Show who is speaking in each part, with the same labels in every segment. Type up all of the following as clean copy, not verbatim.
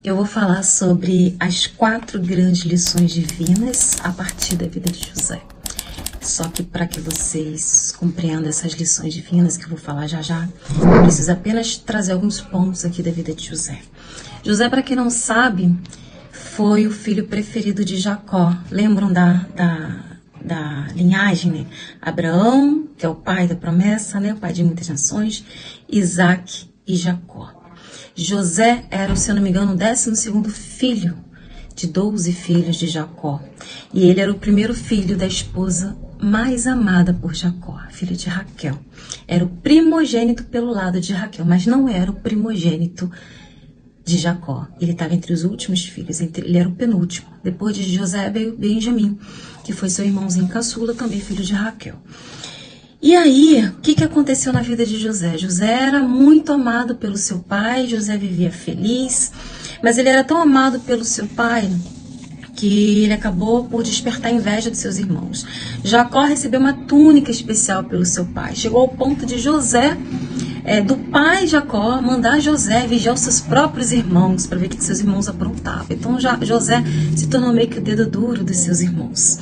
Speaker 1: Eu vou falar sobre as 4 grandes lições divinas a partir da vida de José. Só que para que vocês compreendam essas lições divinas que eu vou falar já já, eu preciso apenas trazer alguns pontos aqui da vida de José. José, para quem não sabe, foi o filho preferido de Jacó. Lembram da linhagem, né? Abraão, que é o pai da promessa, né? O pai de muitas nações, Isaac e Jacó. José era, se eu não me engano, o 12º filho de 12 filhos de Jacó. E ele era o primeiro filho da esposa mais amada por Jacó, filho de Raquel. Era o primogênito pelo lado de Raquel, mas não era o primogênito de Jacó. Ele estava entre os últimos filhos, ele era o penúltimo. Depois de José veio Benjamim, que foi seu irmãozinho caçula, também filho de Raquel. E aí, o que aconteceu na vida de José? José era muito amado pelo seu pai, José vivia feliz, mas ele era tão amado pelo seu pai que ele acabou por despertar a inveja de seus irmãos. Jacó recebeu uma túnica especial pelo seu pai. Chegou ao ponto de José, do pai Jacó, mandar José vigiar os seus próprios irmãos para ver o que seus irmãos aprontavam. Então José se tornou meio que o dedo duro dos seus irmãos.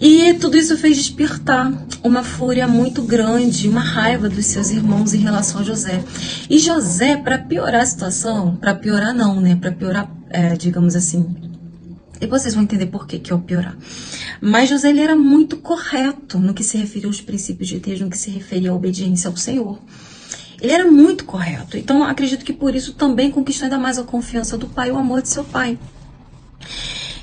Speaker 1: E tudo isso fez despertar uma fúria muito grande, uma raiva dos seus irmãos em relação a José. E José, para piorar a situação, para piorar não, né? Para piorar, digamos assim, e vocês vão entender por que é o piorar. Mas José, ele era muito correto no que se referia aos princípios de Deus, no que se referia à obediência ao Senhor. Ele era muito correto. Então, acredito que por isso também conquistou ainda mais a confiança do pai, o amor de seu pai.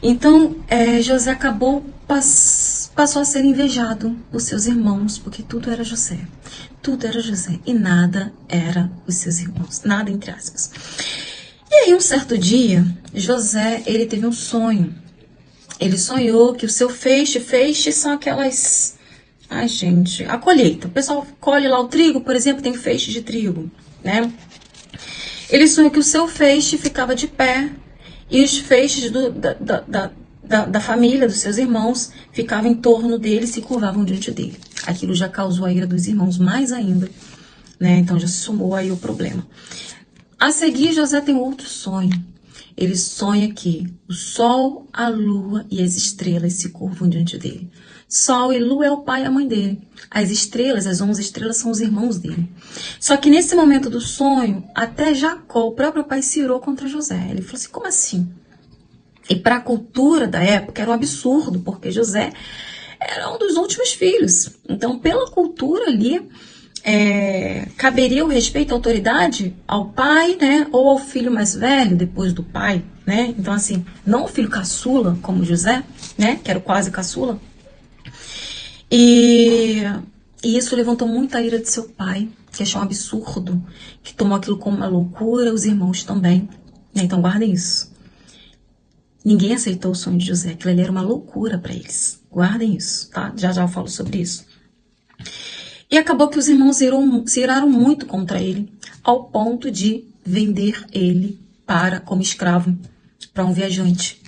Speaker 1: Então, José acabou, passou a ser invejado por seus irmãos, porque tudo era José. Tudo era José e nada era os seus irmãos, nada entre aspas. E aí, um certo dia, José, ele teve um sonho. Ele sonhou que o seu feixe são aquelas... Ai, gente, a colheita. O pessoal colhe lá o trigo, por exemplo, tem feixe de trigo, né? Ele sonhou que o seu feixe ficava de pé e os feixes da família, dos seus irmãos, ficavam em torno dele e se curvavam diante dele. Aquilo já causou a ira dos irmãos mais ainda, né? Então já se somou aí o problema. A seguir, José tem outro sonho. Ele sonha que o sol, a lua e as estrelas se curvam diante dele. Sol e lua é o pai e a mãe dele. As estrelas, as 11 estrelas, são os irmãos dele. Só que nesse momento do sonho, até Jacó, o próprio pai, se irou contra José. Ele falou assim, como assim? E para a cultura da época era um absurdo, porque José era um dos últimos filhos. Então, pela cultura ali, caberia o respeito, a autoridade ao pai, né, ou ao filho mais velho depois do pai, né? Então, assim, não o filho caçula, como José, né, que era o quase caçula. E isso levantou muita ira de seu pai, que achou um absurdo, que tomou aquilo como uma loucura, os irmãos também, né? Então, guardem isso. Ninguém aceitou o sonho de José, aquilo ali era uma loucura para eles. Guardem isso, tá? Já eu falo sobre isso. E acabou que os irmãos se iraram muito contra ele, ao ponto de vender ele como escravo para um viajante,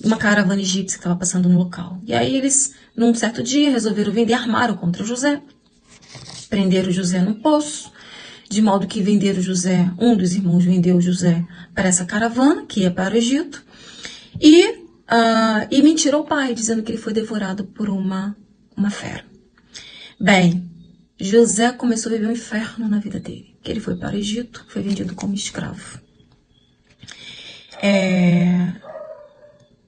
Speaker 1: uma caravana egípcia que estava passando no local. E aí eles, num certo dia, resolveram vender, armaram contra José, prenderam José num poço, de modo que venderam José, um dos irmãos vendeu José para essa caravana, que ia para o Egito, e mentirou o pai, dizendo que ele foi devorado por uma fera. Bem, José começou a viver um inferno na vida dele, que ele foi para o Egito, foi vendido como escravo.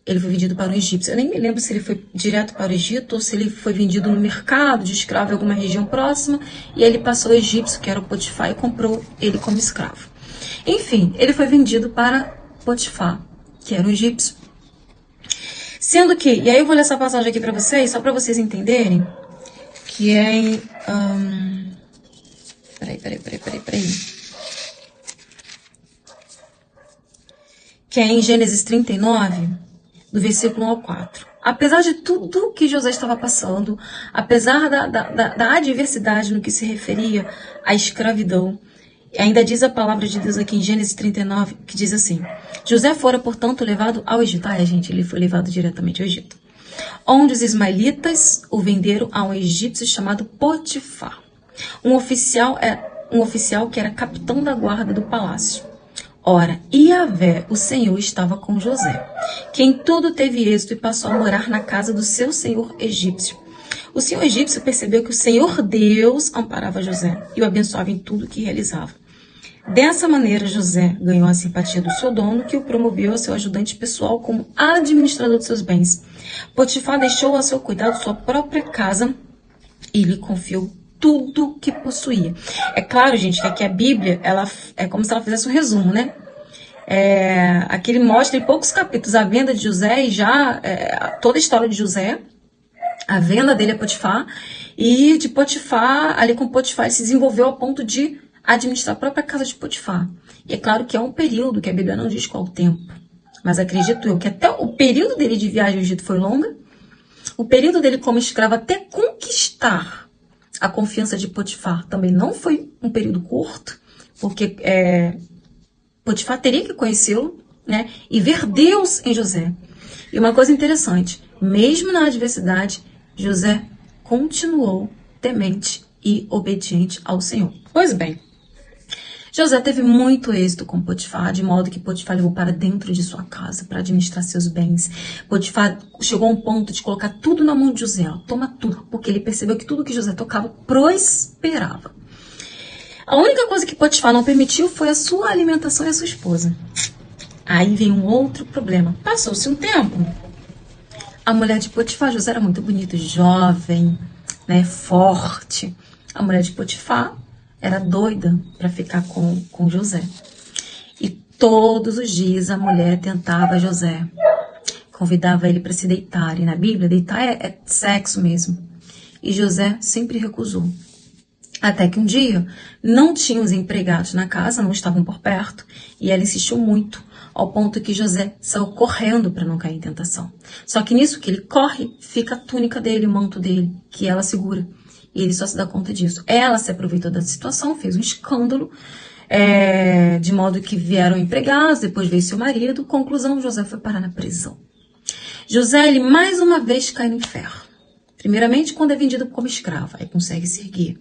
Speaker 1: Ele foi vendido para um egípcio. Eu nem me lembro se ele foi direto para o Egito ou se ele foi vendido no mercado de escravo em alguma região próxima e ele passou o egípcio, que era o Potifar, e comprou ele como escravo. Enfim, ele foi vendido para Potifar, que era um egípcio. Sendo que, e aí eu vou ler essa passagem aqui para vocês, só para vocês entenderem, que é em... Peraí. Que é em Gênesis 39, do versículo 1 ao 4. Apesar de tudo que José estava passando, apesar da adversidade no que se referia à escravidão, ainda diz a palavra de Deus aqui em Gênesis 39, que diz assim, José fora, portanto, levado ao Egito. Gente, ele foi levado diretamente ao Egito. Onde os ismaelitas o venderam a um egípcio chamado Potifar, um oficial que era capitão da guarda do palácio. Ora, Yahvé, o Senhor, estava com José, que em tudo teve êxito e passou a morar na casa do seu senhor egípcio. O senhor egípcio percebeu que o Senhor Deus amparava José e o abençoava em tudo que realizava. Dessa maneira, José ganhou a simpatia do seu dono, que o promoveu a seu ajudante pessoal como administrador de seus bens. Potifar deixou a seu cuidado sua própria casa e lhe confiou tudo que possuía. É claro, gente, que aqui a Bíblia, ela é como se ela fizesse um resumo, né? Aqui ele mostra em poucos capítulos a venda de José e já toda a história de José, a venda dele a Potifar, e de Potifar, ali com Potifar, ele se desenvolveu ao ponto de administrar a própria casa de Potifar. E é claro que é um período que a Bíblia não diz qual o tempo, mas acredito eu que até o período dele de viagem ao Egito foi longa, o período dele como escravo até conquistar a confiança de Potifar também não foi um período curto, porque Potifar teria que conhecê-lo, né, e ver Deus em José. E uma coisa interessante, mesmo na adversidade, José continuou temente e obediente ao Senhor. Pois bem, José teve muito êxito com Potifar, de modo que Potifar levou para dentro de sua casa para administrar seus bens. Potifar chegou a um ponto de colocar tudo na mão de José, toma tudo, porque ele percebeu que tudo que José tocava prosperava. A única coisa que Potifar não permitiu foi a sua alimentação e a sua esposa. Aí vem um outro problema. Passou-se um tempo. A mulher de Potifar, José era muito bonito, jovem, né, forte. A mulher de Potifar era doida para ficar com José. E todos os dias a mulher tentava José. Convidava ele para se deitar. E na Bíblia, deitar é sexo mesmo. E José sempre recusou. Até que um dia, não tinha os empregados na casa, não estavam por perto. E ela insistiu muito, ao ponto que José saiu correndo para não cair em tentação. Só que nisso que ele corre, fica a túnica dele, o manto dele, que ela segura. E ele só se dá conta disso. Ela se aproveitou da situação, fez um escândalo, de modo que vieram empregados, depois veio seu marido. Conclusão, José foi parar na prisão. José, ele mais uma vez cai no inferno. Primeiramente, quando é vendido como escravo, aí consegue se erguer,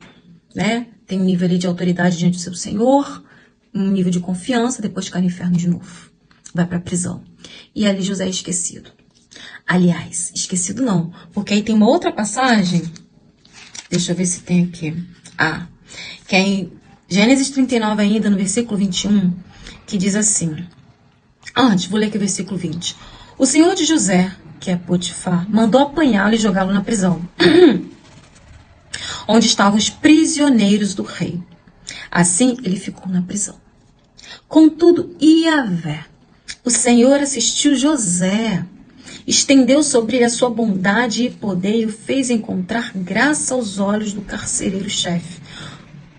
Speaker 1: né? Tem um nível ali de autoridade diante do seu senhor, um nível de confiança, depois cai no inferno de novo. Vai para a prisão. E ali José é esquecido. Aliás, esquecido não, porque aí tem uma outra passagem. Deixa eu ver se tem aqui. Que é em Gênesis 39 ainda, no versículo 21, que diz assim. Antes, vou ler aqui o versículo 20. O senhor de José, que é Potifar, mandou apanhá-lo e jogá-lo na prisão, onde estavam os prisioneiros do rei. Assim, ele ficou na prisão. Contudo, Yahvé, o Senhor assistiu José, estendeu sobre ele a sua bondade e poder e o fez encontrar graça aos olhos do carcereiro-chefe.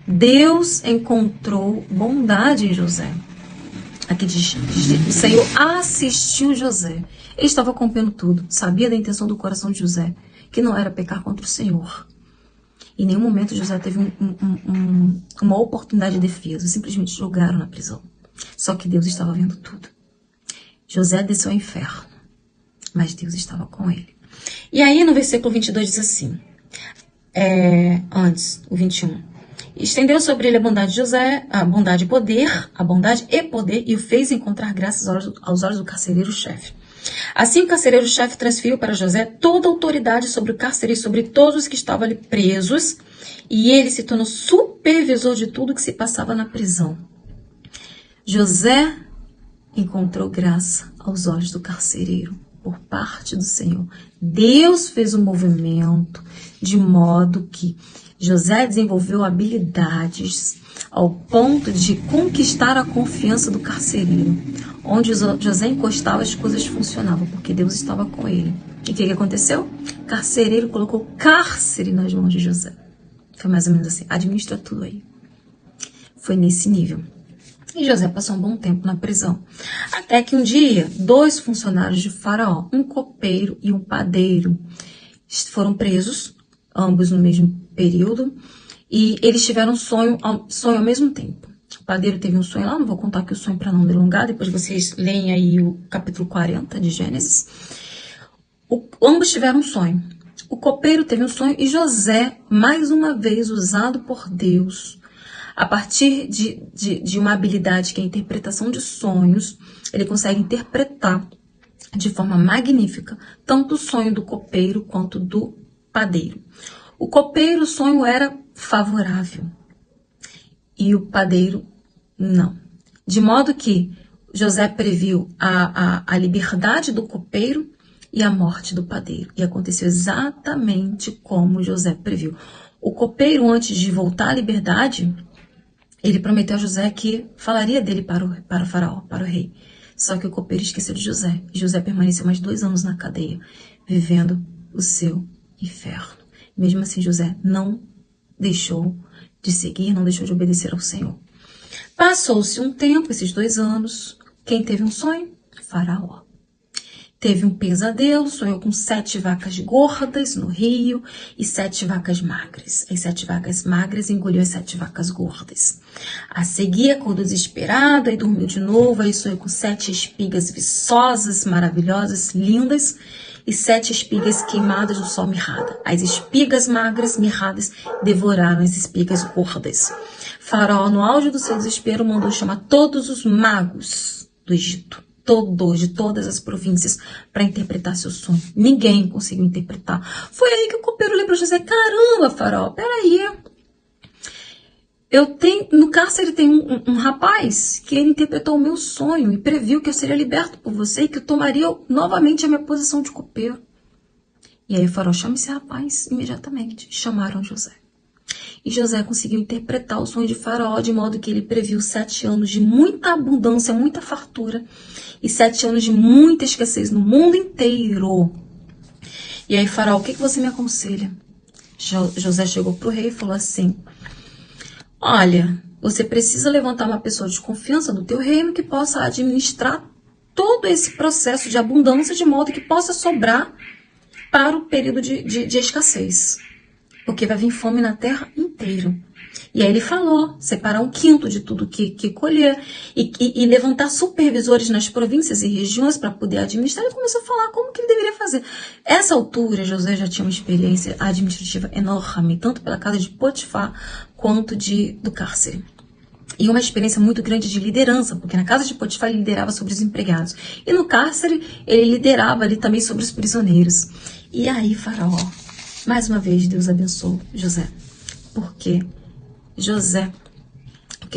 Speaker 1: Deus encontrou bondade em José. Aqui diz, o Senhor assistiu José. Ele estava acompanhando tudo, sabia da intenção do coração de José, que não era pecar contra o Senhor. Em nenhum momento José teve uma oportunidade de defesa, simplesmente jogaram na prisão. Só que Deus estava vendo tudo. José desceu ao inferno, mas Deus estava com ele. E aí no versículo 22 diz assim, antes, o 21. Estendeu sobre ele a bondade de José, a bondade e poder, e o fez encontrar graças aos olhos do carcereiro-chefe. Assim o carcereiro-chefe transferiu para José toda a autoridade sobre o cárcere e sobre todos os que estavam ali presos, e ele se tornou supervisor de tudo que se passava na prisão. José encontrou graça aos olhos do carcereiro por parte do Senhor. Deus fez um movimento de modo que José desenvolveu habilidades ao ponto de conquistar a confiança do carcereiro. Onde José encostava, as coisas funcionavam, porque Deus estava com ele. E o que aconteceu? O carcereiro colocou cárcere nas mãos de José. Foi mais ou menos assim, administra tudo aí. Foi nesse nível. E José passou um bom tempo na prisão. Até que um dia, 2 funcionários de Faraó, um copeiro e um padeiro, foram presos, ambos no mesmo período, e eles tiveram sonho ao mesmo tempo. O padeiro teve um sonho lá, não vou contar aqui o sonho para não delongar, depois vocês leem aí o capítulo 40 de Gênesis. Ambos tiveram um sonho. O copeiro teve um sonho e José, mais uma vez usado por Deus, a partir de uma habilidade que é a interpretação de sonhos, ele consegue interpretar de forma magnífica tanto o sonho do copeiro quanto do padeiro. O copeiro, o sonho era favorável e o padeiro não. De modo que José previu a liberdade do copeiro e a morte do padeiro. E aconteceu exatamente como José previu. O copeiro, antes de voltar à liberdade, ele prometeu a José que falaria dele para o faraó, para o rei. Só que o copeiro esqueceu de José. E José permaneceu mais 2 anos na cadeia, vivendo o seu inferno. Mesmo assim, José não deixou de seguir, não deixou de obedecer ao Senhor. Passou-se um tempo, esses 2 anos. Quem teve um sonho? Faraó. Teve um pesadelo, sonhou com 7 vacas gordas no rio e 7 vacas magras. As 7 vacas magras engoliu as 7 vacas gordas. A seguir, acordou desesperado, aí dormiu de novo, aí sonhou com 7 espigas viçosas, maravilhosas, lindas, e 7 espigas queimadas no sol mirrada. As espigas magras, mirradas, devoraram as espigas gordas. Faraó, no auge do seu desespero, mandou chamar todos os magos do Egito. De todas as províncias, para interpretar seu sonho. Ninguém conseguiu interpretar. Foi aí que o copeiro olhou para José: caramba, faraó, peraí. No cárcere tem um rapaz que ele interpretou o meu sonho e previu que eu seria liberto por você e que eu tomaria novamente a minha posição de copeiro. E aí o faraó: chama esse rapaz imediatamente. Chamaram José. E José conseguiu interpretar o sonho de Faraó de modo que ele previu 7 anos de muita abundância, muita fartura e 7 anos de muita escassez no mundo inteiro. E aí Faraó: o que você me aconselha? José chegou para o rei e falou assim: olha, você precisa levantar uma pessoa de confiança do teu reino que possa administrar todo esse processo de abundância de modo que possa sobrar para o período de escassez. Porque vai vir fome na terra inteira. E aí ele falou: separar 1/5 de tudo que colher e levantar supervisores nas províncias e regiões para poder administrar. Ele começou a falar como que ele deveria fazer. Essa altura, José já tinha uma experiência administrativa enorme, tanto pela casa de Potifar quanto do cárcere. E uma experiência muito grande de liderança, porque na casa de Potifar ele liderava sobre os empregados. E no cárcere ele liderava ali também sobre os prisioneiros. E aí Faraó, mais uma vez, Deus abençoou José. Porque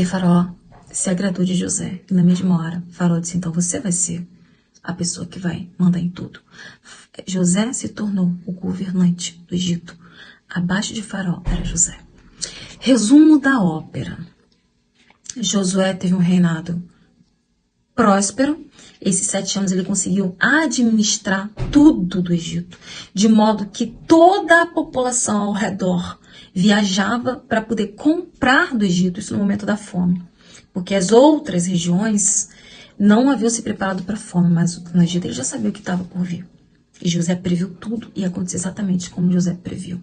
Speaker 1: Faraó se agradou de José. E na mesma hora, Faraó disse: então você vai ser a pessoa que vai mandar em tudo. José se tornou o governante do Egito. Abaixo de Faraó era José. Resumo da ópera. Josué teve um reinado próspero. Esses 7 anos ele conseguiu administrar tudo do Egito, de modo que toda a população ao redor viajava para poder comprar do Egito, isso no momento da fome, porque as outras regiões não haviam se preparado para a fome, mas no Egito ele já sabia o que estava por vir. E José previu tudo e aconteceu exatamente como José previu.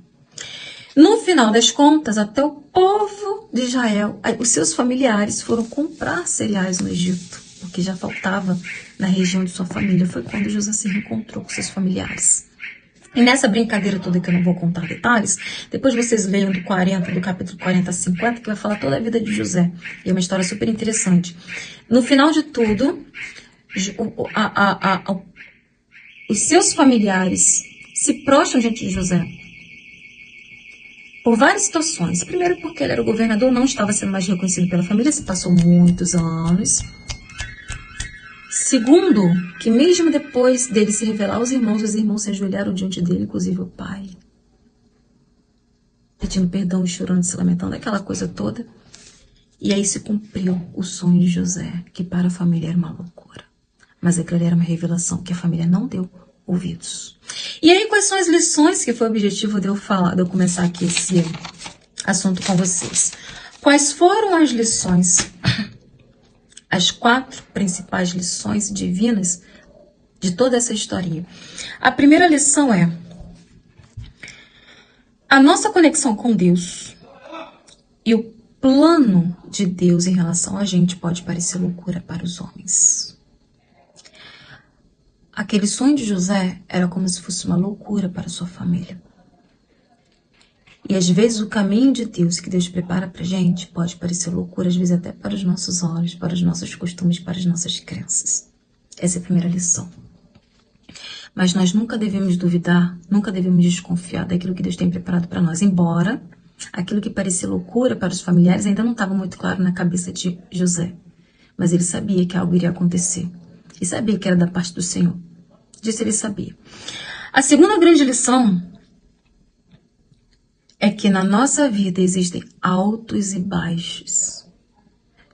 Speaker 1: No final das contas, até o povo de Israel, os seus familiares foram comprar cereais no Egito, porque já faltava na região de sua família. Foi quando José se reencontrou com seus familiares. E nessa brincadeira toda, que eu não vou contar detalhes, depois vocês leiam do capítulo 40 a 50, que vai falar toda a vida de José. E é uma história super interessante. No final de tudo, os seus familiares se prostram diante de José por várias situações. Primeiro, porque ele era o governador, não estava sendo mais reconhecido pela família, se passou muitos anos. Segundo, que mesmo depois dele se revelar aos irmãos, os irmãos se ajoelharam diante dele, inclusive o pai, pedindo perdão, chorando, se lamentando, aquela coisa toda. E aí se cumpriu o sonho de José, que para a família era uma loucura. Mas aquilo era uma revelação que a família não deu ouvidos. E aí, quais são as lições que foi o objetivo de eu começar aqui esse assunto com vocês? Quais foram as lições? As 4 principais lições divinas de toda essa historinha. A primeira lição é: a nossa conexão com Deus e o plano de Deus em relação a gente pode parecer loucura para os homens. Aquele sonho de José era como se fosse uma loucura para sua família. E às vezes o caminho de Deus que Deus prepara pra gente pode parecer loucura, às vezes até para os nossos olhos, para os nossos costumes, para as nossas crenças. Essa é a primeira lição. Mas nós nunca devemos duvidar, nunca devemos desconfiar daquilo que Deus tem preparado para nós. Embora aquilo que parecia loucura para os familiares ainda não estava muito claro na cabeça de José. Mas ele sabia que algo iria acontecer. E sabia que era da parte do Senhor. Disso ele sabia. A segunda grande lição é que na nossa vida existem altos e baixos.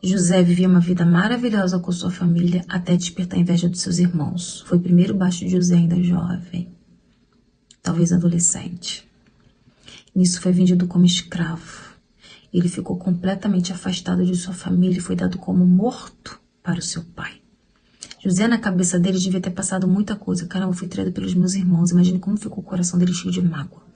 Speaker 1: José vivia uma vida maravilhosa com sua família até despertar a inveja dos seus irmãos. Foi o primeiro baixo de José, ainda jovem, talvez adolescente. Nisso foi vendido como escravo. Ele ficou completamente afastado de sua família e foi dado como morto para o seu pai. José, na cabeça dele, devia ter passado muita coisa. Caramba, eu fui traído pelos meus irmãos. Imagine como ficou o coração dele cheio de mágoa.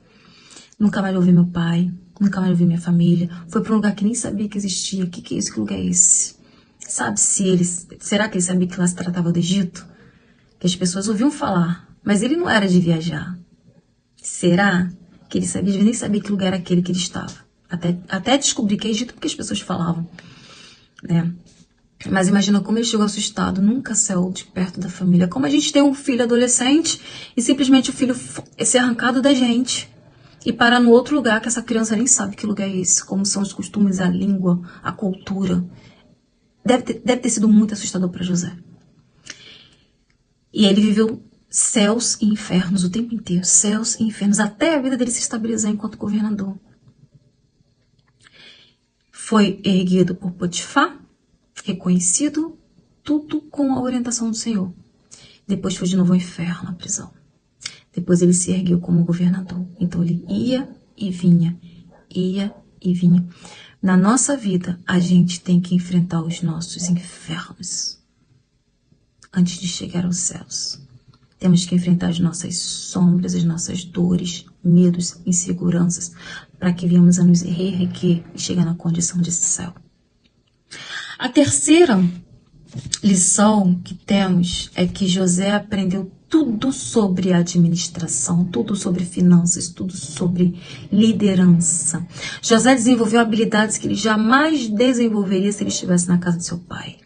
Speaker 1: Nunca mais ouvi meu pai, nunca mais ouvi minha família. Foi para um lugar que nem sabia que existia. Que é isso? Que lugar é esse? Sabe se ele... Será que ele sabia que lá se tratava do Egito? Que as pessoas ouviam falar, mas ele não era de viajar. Será que ele sabia? Ele nem sabia que lugar era aquele que ele estava. Até descobrir que é Egito porque as pessoas falavam, né? Mas imagina como ele chegou assustado, nunca saiu de perto da família. Como a gente tem um filho adolescente e simplesmente o filho ser arrancado da gente e parar no outro lugar que essa criança nem sabe que lugar é esse, como são os costumes, a língua, a cultura. Deve ter sido muito assustador para José. E ele viveu céus e infernos o tempo inteiro, céus e infernos, até a vida dele se estabilizar enquanto governador. Foi erguido por Potifar, reconhecido, tudo com a orientação do Senhor. Depois foi de novo ao inferno, a prisão. Depois ele se ergueu como governador. Então ele ia e vinha, ia e vinha. Na nossa vida, a gente tem que enfrentar os nossos infernos antes de chegar aos céus. Temos que enfrentar as nossas sombras, as nossas dores, medos, inseguranças, para que venhamos a nos reerguer e chegar na condição de céu. A terceira lição que temos é que José aprendeu tudo sobre administração, tudo sobre finanças, tudo sobre liderança. José desenvolveu habilidades que ele jamais desenvolveria se ele estivesse na casa de seu pai.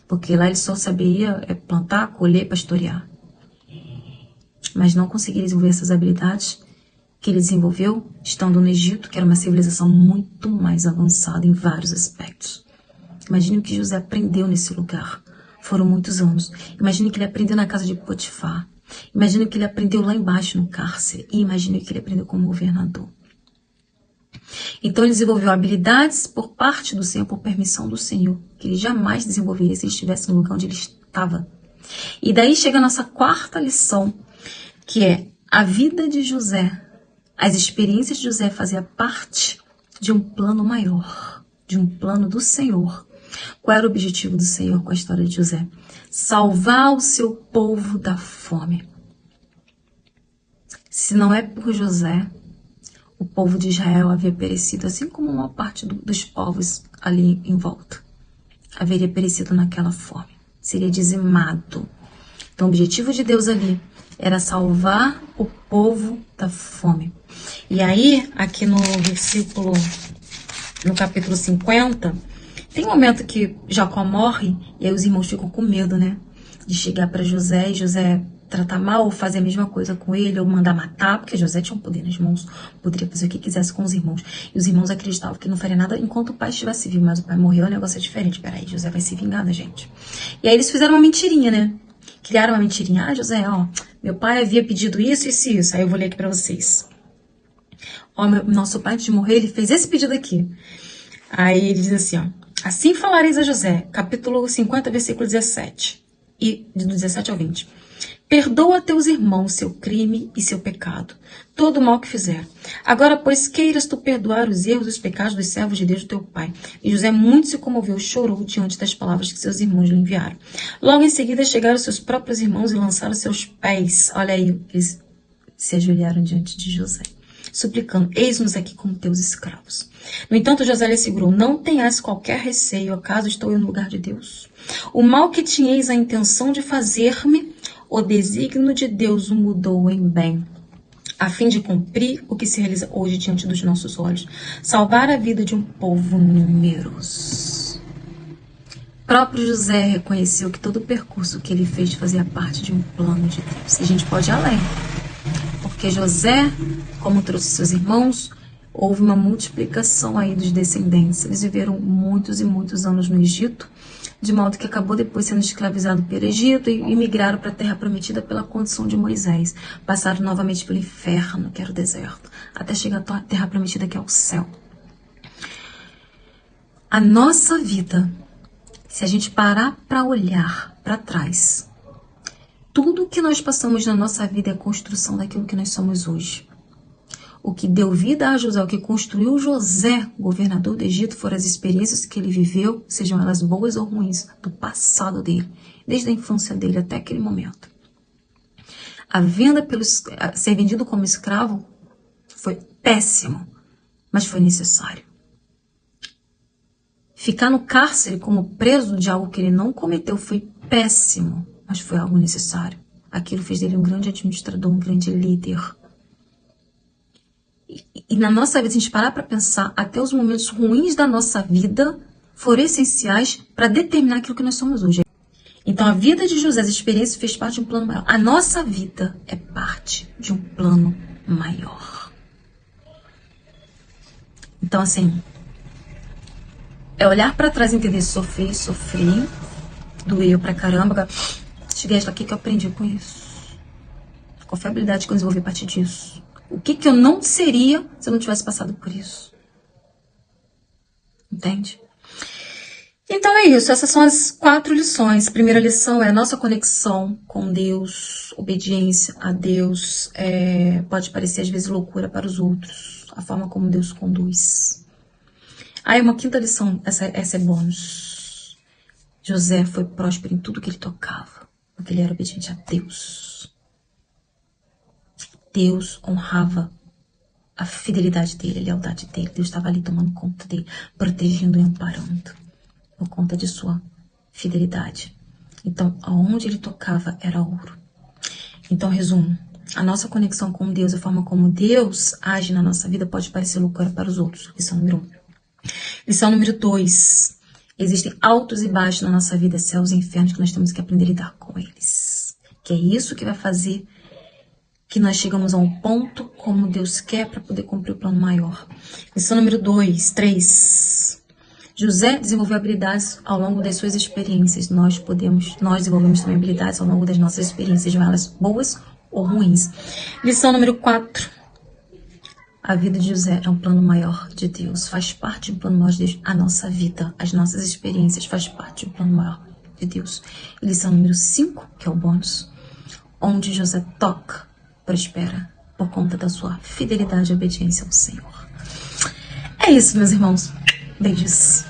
Speaker 1: Porque lá ele só sabia plantar, colher, pastorear. Mas não conseguia desenvolver essas habilidades que ele desenvolveu estando no Egito, que era uma civilização muito mais avançada em vários aspectos. Imagine o que José aprendeu nesse lugar. Foram muitos anos. Imagine o que ele aprendeu na casa de Potifar. Imagine o que ele aprendeu lá embaixo no cárcere. E imagine o que ele aprendeu como governador. Então ele desenvolveu habilidades por parte do Senhor, por permissão do Senhor, que ele jamais desenvolveria se ele estivesse no lugar onde ele estava. E daí chega a nossa quarta lição, que é a vida de José. As experiências de José faziam parte de um plano maior, de um plano do Senhor. Qual era o objetivo do Senhor com a história de José? Salvar o seu povo da fome. Se não é por José, o povo de Israel havia perecido, assim como uma parte dos povos ali em volta. Haveria perecido naquela fome. Seria dizimado. Então o objetivo de Deus ali era salvar o povo da fome. E aí, aqui no versículo, no capítulo 50... tem um momento que Jacó morre e aí os irmãos ficam com medo, né? De chegar para José e José tratar mal ou fazer a mesma coisa com ele ou mandar matar, porque José tinha um poder nas mãos, poderia fazer o que quisesse com os irmãos. E os irmãos acreditavam que não faria nada enquanto o pai estivesse vivo, mas o pai morreu, o negócio é diferente. Peraí, José vai se vingar da gente. E aí eles fizeram uma mentirinha, né? Criaram uma mentirinha. Ah, José, ó, meu pai havia pedido isso, isso e isso. Aí eu vou ler aqui para vocês. Ó, nosso pai antes de morrer, ele fez esse pedido aqui. Aí ele diz assim, ó. Assim falareis a José, capítulo 50, versículo 17, e do 17 ao 20. Perdoa a teus irmãos seu crime e seu pecado, todo o mal que fizeram. Agora, pois, queiras tu perdoar os erros e os pecados dos servos de Deus do teu pai. E José muito se comoveu e chorou diante das palavras que seus irmãos lhe enviaram. Logo em seguida chegaram seus próprios irmãos e lançaram seus pés. Olha aí, eles se ajoelharam diante de José, suplicando, eis-nos aqui como teus escravos. No entanto, José lhe assegurou, não tenhas qualquer receio, acaso estou eu no lugar de Deus? O mal que tinhais a intenção de fazer-me, o desígnio de Deus o mudou em bem, a fim de cumprir o que se realiza hoje diante dos nossos olhos, salvar a vida de um povo numeroso. O próprio José reconheceu que todo o percurso que ele fez fazia parte de um plano de Deus. E a gente pode ir além, porque José, como trouxe seus irmãos, houve uma multiplicação aí dos descendentes. Eles viveram muitos e muitos anos no Egito, de modo que acabou depois sendo escravizado pelo Egito e migraram para a Terra Prometida pela condição de Moisés. Passaram novamente pelo inferno, que era o deserto, até chegar à Terra Prometida, que é o céu. A nossa vida, se a gente parar para olhar para trás, tudo que nós passamos na nossa vida é a construção daquilo que nós somos hoje. O que deu vida a José, o que construiu José, governador do Egito, foram as experiências que ele viveu, sejam elas boas ou ruins, do passado dele, desde a infância dele até aquele momento. A venda ser vendido como escravo foi péssimo, mas foi necessário. Ficar no cárcere como preso de algo que ele não cometeu foi péssimo, mas foi algo necessário. Aquilo fez dele um grande administrador, um grande líder. E na nossa vida, se a gente parar para pensar, até os momentos ruins da nossa vida foram essenciais para determinar aquilo que nós somos hoje. Então, a vida de José, as experiências, fez parte de um plano maior. A nossa vida é parte de um plano maior. Então, assim, é olhar para trás e entender, sofri, doeu pra caramba. Cheguei aqui que eu aprendi com isso. Qual foi a habilidade que eu desenvolvi a partir disso? O que eu não seria se eu não tivesse passado por isso? Entende? Então é isso, essas são as 4 lições. A primeira lição é a nossa conexão com Deus, obediência a Deus. Pode parecer às vezes loucura para os outros, a forma como Deus conduz. Aí uma 5ª lição, essa é bônus. José foi próspero em tudo que ele tocava, porque ele era obediente a Deus. Deus honrava a fidelidade dele, a lealdade dele. Deus estava ali tomando conta dele, protegendo e amparando, por conta de sua fidelidade. Então, aonde ele tocava era ouro. Então, resumo, a nossa conexão com Deus, a forma como Deus age na nossa vida pode parecer loucura para os outros. Lição número 1. Lição número 2. Existem altos e baixos na nossa vida, céus e infernos, que nós temos que aprender a lidar com eles. Que é isso que vai fazer que nós chegamos a um ponto como Deus quer para poder cumprir o plano maior. Lição número 3. José desenvolveu habilidades ao longo das suas experiências. Nós desenvolvemos também habilidades ao longo das nossas experiências, sejam elas boas ou ruins. Lição número 4. A vida de José é um plano maior de Deus. Faz parte de um plano maior de Deus. A nossa vida, as nossas experiências faz parte de um plano maior de Deus. E lição número 5, que é o bônus. Onde José toca, prospera por conta da sua fidelidade e obediência ao Senhor. É isso, meus irmãos. Beijos.